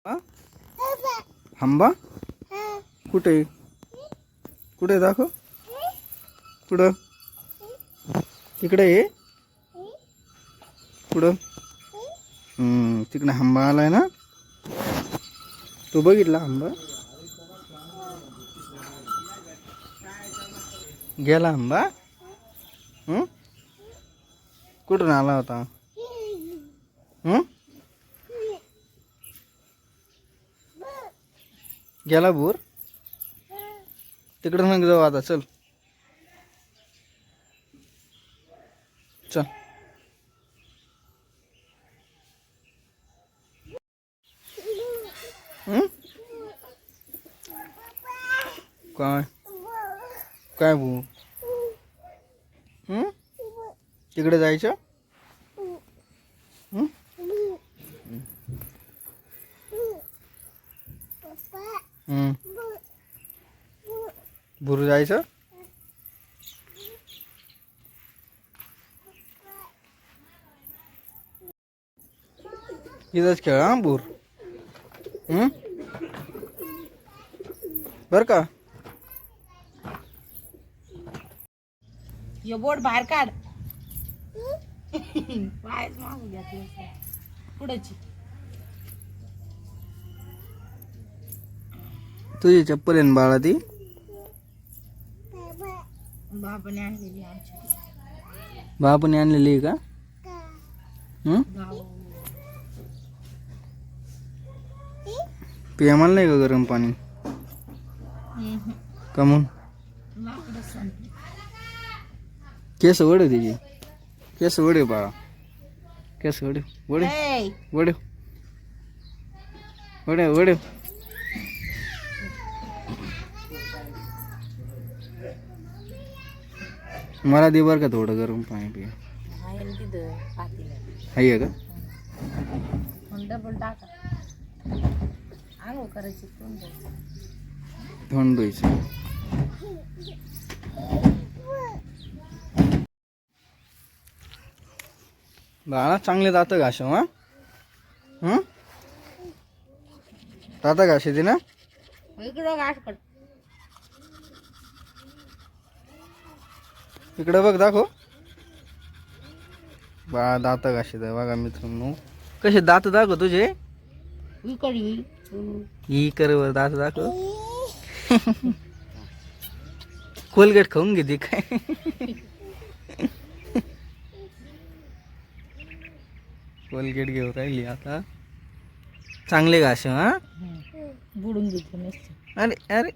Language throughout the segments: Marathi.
हा? आंबा कुठे कुठे दाखव कुठं तिकडे ये कुठं तिकडे आंबा आलाय ना तू बघितला आंबा गेला आंबा कुठून आला होता गेला बोर तिकडे मग जाऊ आता चल चल काय काय भाऊ तिकडे जायचं भूर जायचं इथंच खेळ हा भूर बर का यो बोट बाहेर काढ पायच मागू घ्या पुढची तुझी चप्पल आहे ना बाळा ती बाबाने आणलेली आमच्या बापाने आणलेली आहे का पिया मला नाही का गरम पाणी कमून केस वडे तिची केस वडे बाळा केस वडे वडे वडे वडे वडे मला दे बर का थोडं गरम पाणी पिया आहे का डबल टाका आंघोळ करायची तोंड धुवायचं बाळा चांगले दात घासव हा दात घासायचे ना इकडं गाठ पड इकडे बघ दाखव बाळा दात घाशीत बघा मित्रांनो कसे दात दाखव तुझे ही कर वर दात दाखव कोलगेट खाऊन घेते काय कोलगेट घेऊ राहिली आता चांगले घास हा बुडून घेते मस्त अरे अरे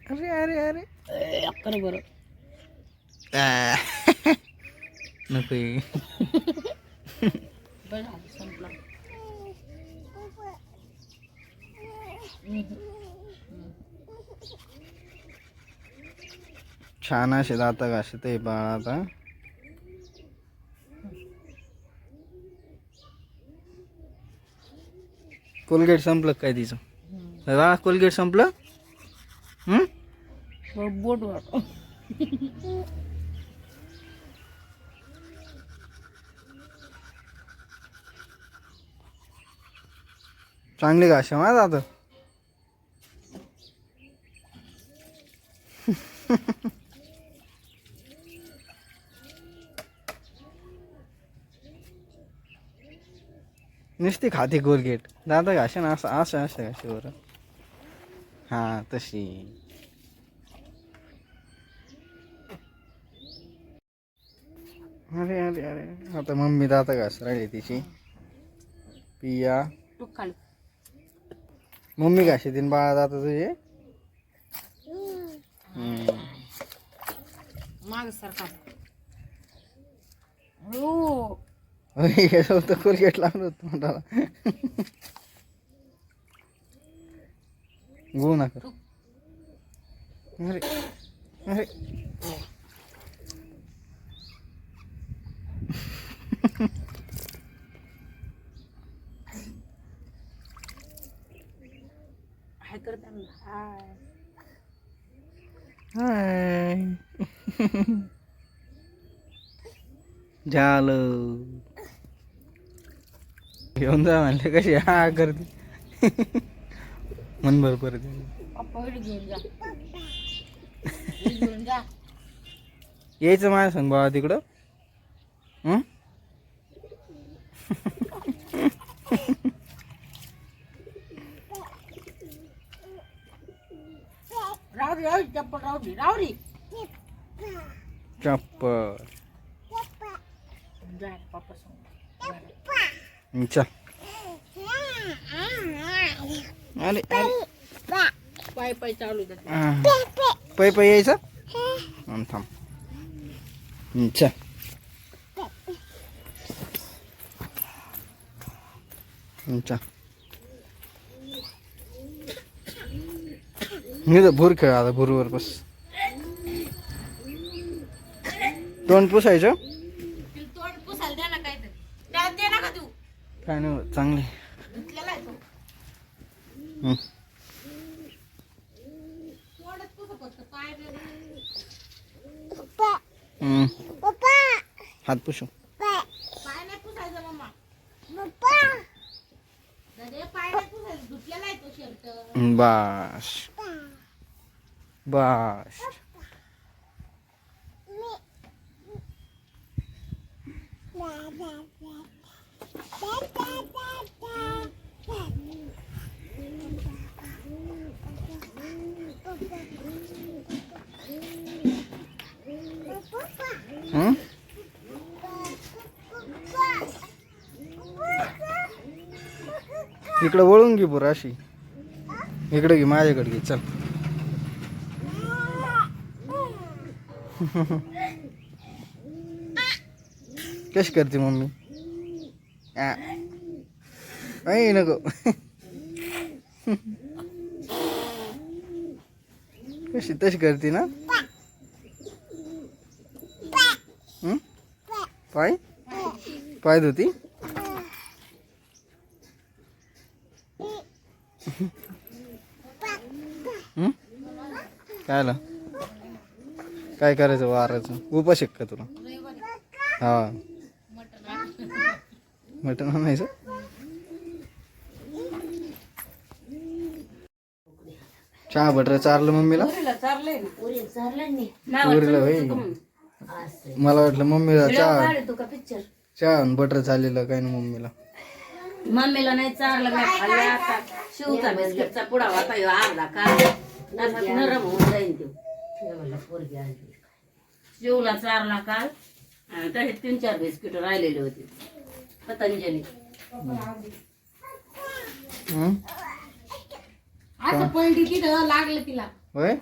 अरे अरे अरे अक्कर बरं नको संपला छान असे दात घासत आहे बाळा आता कोलगेट संपलं काय तिचं बाळा कोलगेट संपलं बोट वाट चांगले घास माझा आता नुसती खाते कोलगेट दादा घासे ना असं असं असं घासे बरं हा तशी अरे अरे अरे आता मम्मी दाता घास राहिली तिची पिया मम्मी घाशी तीन बाळा दाता तुझे माग सारखा हो तर कोलगेट लावलं होतं तोंडाला गो नका अरे अरे हाय करता हाय हाय झालं घेऊन जा म्हणले कशी हा करते मनभर परत पप्पा इकडे घेऊन जा. इकडे घेऊन जा. यायचं माझ्या संग बाबा तिकडं. हं? राहू दे चप्पल राहू दे. चप्पल जा पप्पा सांग. चल. अरे पाय पाय चालू दे. पै पै यायचं. थांब. चल. चल. मी तर भूर खेळ आता भूरवर बस. तोंड पुसायचं. तोंड पुसायला द्या ना काहीतरी. त्याला दे ना का तू. काय नाही होत, चांगले. धुतलेला आहे तो. हं. तोंडच पुसा फक्त पाय दे. हं. हात पुसू. पाय नाही पुसायचा मम्मा. दादा पाय नाही पुसायचा. धुतलेला आहे तो शर्ट. बस बस. हं? इकडं वळून घे बरं अशी. इकडे घे माझ्याकडे घे. चल. कशी करते मम्मी. ऐ नको. कशी तशी करते ना. हं? पाय पाय धुती. काय काय करायचं वाराचं. उपास का तुला. हा मटण आणायचं. चहा बटर चारलं मम्मीला. पुरीला होय. मला वाटलं मम्मीला चहा आणि बटर चाललेलं काय ना मम्मीला. मम्मीला नाही चारलं मी खाल्लं. आता शिवचा बिस्किटचा पुडा होता ह्यो अर्धा का नरम होऊन जाईल तो. शिवला चारला काल. तसे 3-4 बिस्किट राहिलेले होते पतंजली. असं पलटी तिथं लागलं तिला. होय.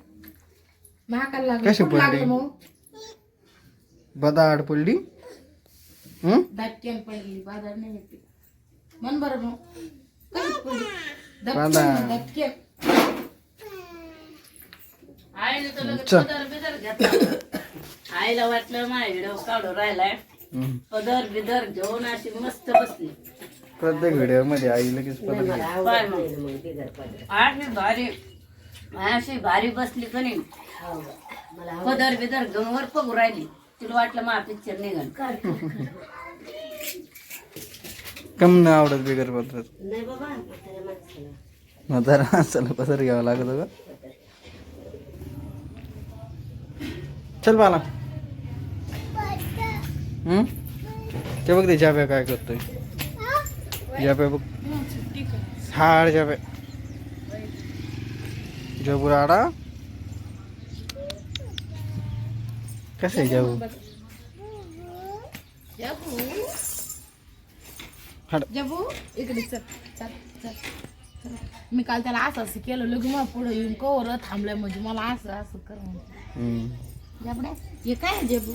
महाकाला लागलं. कशी कुठं लागलं पलटी. मग बदाड पडली. दाटक्यान पडली. बाजार नाही येते मन बरं मग. कशी पडली. बाजार. दाटक्यान. आईने तर लगेच चल. पदर बिदर घेतला. आईला वाटलं माझ्या व्हिडिओ काढून राहिलाय. पदर बिदर घेऊन अशी मस्त बसली. प्रत्येक व्हिडिओ मध्ये आई लगेच पदर. पाय मग. अशी भारी अशी भारी बसली का नाही. पदर बिदर घेऊन वर बघू राहिली. तिला वाटलं मा पिक्चर निघन. कम नाही आवडत बिगर पदर. नाही बाबा म्हातारा चला पदर घ्यावा लागत का. चल बाला. ते बघ ते जाब्या काय करतोय. जाब्या बघ. हाड जाब्या. जबुराडा कसं आहे जाबू. जबू इकडे चल चल चल. मी काल त्याला असं केलं लगे मग पुढे येऊन कवर थांबलाय म्हणजे मला असं कर. जाबड्या हे काय जेबू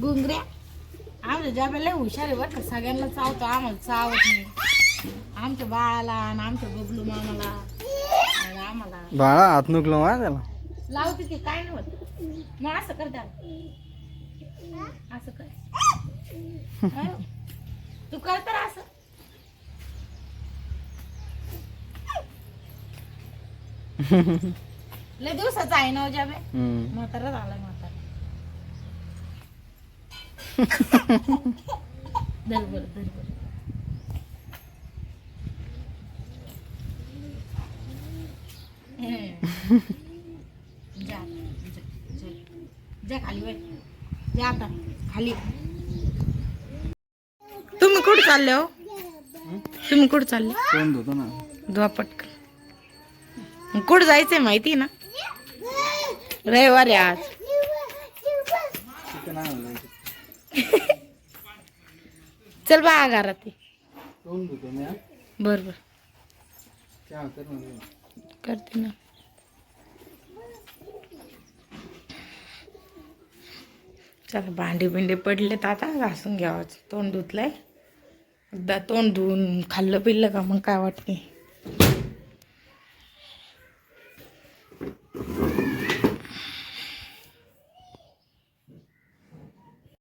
गुंगऱ्या. आमच्या जाब्याला हुशार आहे बरं का. सगळ्यांना चावतो आम्हाला चावत नाही. आमच्या बाळाला आणि आमच्या बबलू मामाला आणि आम्हाला. बाळा हात नुकलं मा त्याला. लावते ते काय नाही होत. मग असं कर त्याला. असं कर. तू कर तर असं. लय दिवसाचा आहे ना जाबे. म्हातारा झालाय म्हातारा. धर बर धर बर. जा जा खाली वय जा आता खाली. तुम्ही कुठे चालले हो? तुम्ही कुठे चालले? तोंड धुतो ना. धुवा पटकन. कुठं जायचंय माहिती ना? रविवार आहे आज. चिकन आणायला. चल बा घरात ये. तोंड धुतो मी. बर बर चहा कर ना. करते ना. चला भांडी बिंडी पडलेत आता घासून घ्यावं. तोंड धुतलंय. एकदा तोंड धुवून खाल्लं पिल्लं का मग काय वाटते.